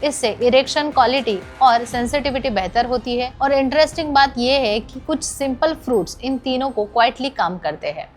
इससे erection quality और sensitivity बेहतर होती है। और इंटरेस्टिंग बात यह है कि कुछ सिंपल फ्रूट्स इन तीनों को क्वाइटली काम करते हैं।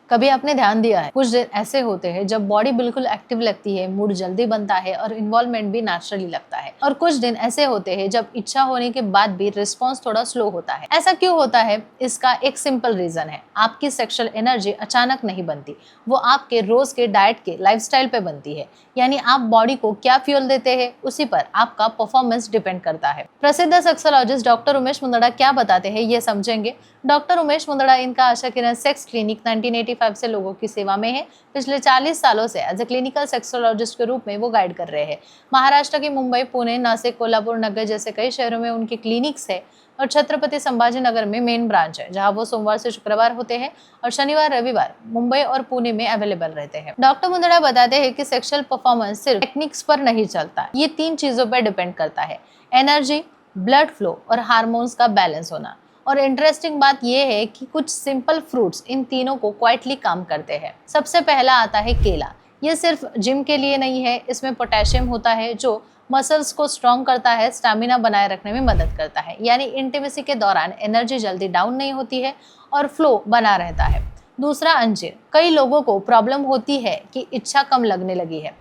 कभी आपने ध्यान दिया है, कुछ दिन ऐसे होते हैं जब बॉडी बिल्कुल एक्टिव लगती है, मूड जल्दी बनता है और इन्वॉल्वमेंट भी नेचुरली लगता है। और कुछ दिन ऐसे होते हैं जब इच्छा होने के बाद भी रिस्पॉन्स थोड़ा स्लो होता है। ऐसा क्यों होता है? इसका एक सिंपल रीजन है, आपकी सेक्सुअल एनर्जी अचानक नहीं बनती, वो आपके रोज के डाइट के लाइफस्टाइल पे बनती है। यानी आप बॉडी को क्या फ्यूल देते हैं, उसी पर आपका परफॉर्मेंस डिपेंड करता है। प्रसिद्ध सेक्सोलॉजिस्ट डॉक्टर उमेश मुंदड़ा क्या बताते हैं, ये समझेंगे। डॉक्टर उमेश मुंदड़ा, इनका आशा किरण सेक्स क्लिनिक 1985 से लोगों की सेवा में है। पिछले 40 सालों से एज ए क्लिनिकल सेक्सोलॉजिस्ट के रूप में वो गाइड कर रहे हैं। महाराष्ट्र के मुंबई, पुणे, नासिक, कोल्हापुर, नगर जैसे कई शहरों में उनके क्लिनिक्स है और छत्रपति संभाजी नगर में मेन ब्रांच है, जहां वो सोमवार से शुक्रवार होते हैं और शनिवार रविवार मुंबई और पुणे में अवेलेबल रहते हैं। डॉक्टर मुंदड़ा बताते हैं कि सेक्सुअल परफॉर्मेंस सिर्फ टेक्निक्स पर नहीं चलता, ये 3 चीजों पर डिपेंड करता है: एनर्जी, ब्लड फ्लो और हार्मोन्स का बैलेंस होना। और इंटरेस्टिंग बात यह है कि कुछ सिंपल फ्रूट्स इन तीनों को क्वाइटली काम करते हैं। सबसे पहला आता है केला। ये सिर्फ जिम के लिए नहीं है, इसमें पोटेशियम होता है जो मसल्स को स्ट्रॉन्ग करता है, स्टैमिना बनाए रखने में मदद करता है। यानी इंटिमेसी के दौरान एनर्जी जल्दी डाउन नहीं होती है और फ्लो बना रहता है। दूसरा, अंजीर। कई लोगों को प्रॉब्लम होती है कि इच्छा कम लगने लगी है,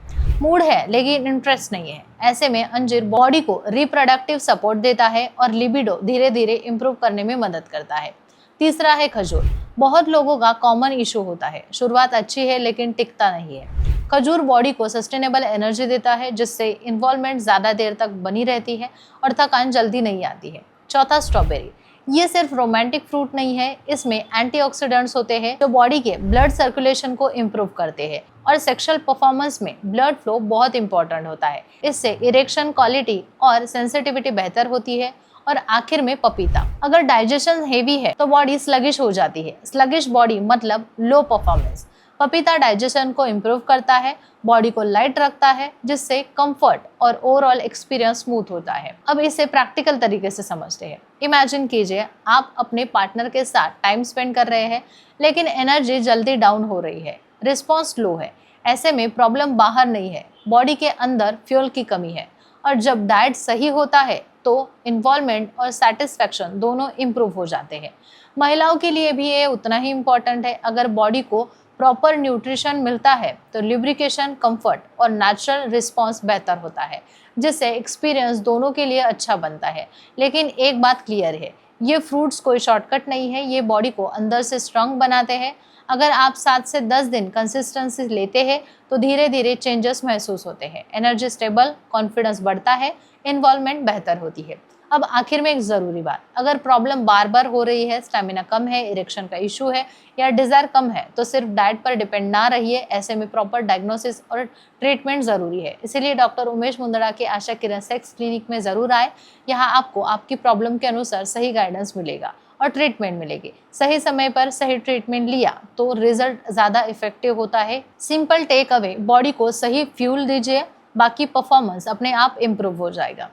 मूड है लेकिन इंटरेस्ट नहीं है। ऐसे में अंजीर बॉडी को रिप्रोडक्टिव सपोर्ट देता है और लिबिडो धीरे धीरे इंप्रूव करने में मदद करता है। तीसरा है खजूर। बहुत लोगों का कॉमन इशू होता है, शुरुआत अच्छी है लेकिन टिकता नहीं है। खजूर बॉडी को सस्टेनेबल एनर्जी देता है, जिससे इन्वॉल्वमेंट ज़्यादा देर तक बनी रहती है और थकान जल्दी नहीं आती है। चौथा, स्ट्रॉबेरी। ये सिर्फ रोमांटिक फ्रूट नहीं है, इसमें एंटीऑक्सीडेंट्स होते हैं जो बॉडी के ब्लड सर्कुलेशन को इम्प्रूव करते हैं और सेक्सुअल परफॉर्मेंस में ब्लड फ्लो बहुत इंपॉर्टेंट होता है। इससे इरेक्शन क्वालिटी और सेंसिटिविटी बेहतर होती है। और आखिर में पपीता। अगर डाइजेशन हेवी है तो बॉडी स्लगिश हो जाती है। स्लगिश बॉडी मतलब लो परफॉर्मेंस। पपीता डाइजेशन को इम्प्रूव करता है, बॉडी को लाइट रखता है, जिससे कंफर्ट और ओवरऑल एक्सपीरियंस स्मूथ होता है। अब इसे प्रैक्टिकल तरीके से समझते हैं। इमेजिन कीजिए, आप अपने पार्टनर के साथ टाइम स्पेंड कर रहे हैं लेकिन एनर्जी जल्दी डाउन हो रही है, रिस्पॉन्स लो है। ऐसे में प्रॉब्लम बाहर नहीं है, बॉडी के अंदर फ्यूल की कमी है। और जब डाइट सही होता है तो इन्वॉल्वमेंट और सेटिस्फैक्शन दोनों इम्प्रूव हो जाते हैं। महिलाओं के लिए भी ये उतना ही इम्पोर्टेंट है। अगर बॉडी को प्रॉपर न्यूट्रिशन मिलता है तो लिब्रिकेशन, कंफर्ट और नेचुरल रिस्पॉन्स बेहतर होता है, जिससे एक्सपीरियंस दोनों के लिए अच्छा बनता है। लेकिन एक बात क्लियर है, ये फ्रूट्स कोई शॉर्टकट नहीं है, ये बॉडी को अंदर से स्ट्रांग बनाते हैं। अगर आप 7 से 10 दिन कंसिस्टेंसी लेते हैं तो धीरे धीरे चेंजेस महसूस होते हैं। एनर्जी स्टेबल, कॉन्फिडेंस बढ़ता है, इन्वॉल्वमेंट बेहतर होती है। अब आखिर में एक ज़रूरी बात, अगर प्रॉब्लम बार बार हो रही है, स्टैमिना कम है, इरेक्शन का इशू है या डिज़ायर कम है, तो सिर्फ डाइट पर डिपेंड ना रहिए। ऐसे में प्रॉपर डायग्नोसिस और ट्रीटमेंट ज़रूरी है। इसीलिए डॉक्टर उमेश मुंदड़ा के आशा किरण सेक्स क्लिनिक में ज़रूर आए। यहाँ आपको आपकी प्रॉब्लम के अनुसार सही गाइडेंस मिलेगा और ट्रीटमेंट मिलेगी। सही समय पर सही ट्रीटमेंट लिया तो रिजल्ट ज़्यादा इफेक्टिव होता है। सिंपल टेक अवे, बॉडी को सही फ्यूल दीजिए, बाकी परफॉर्मेंस अपने आप इम्प्रूव हो जाएगा।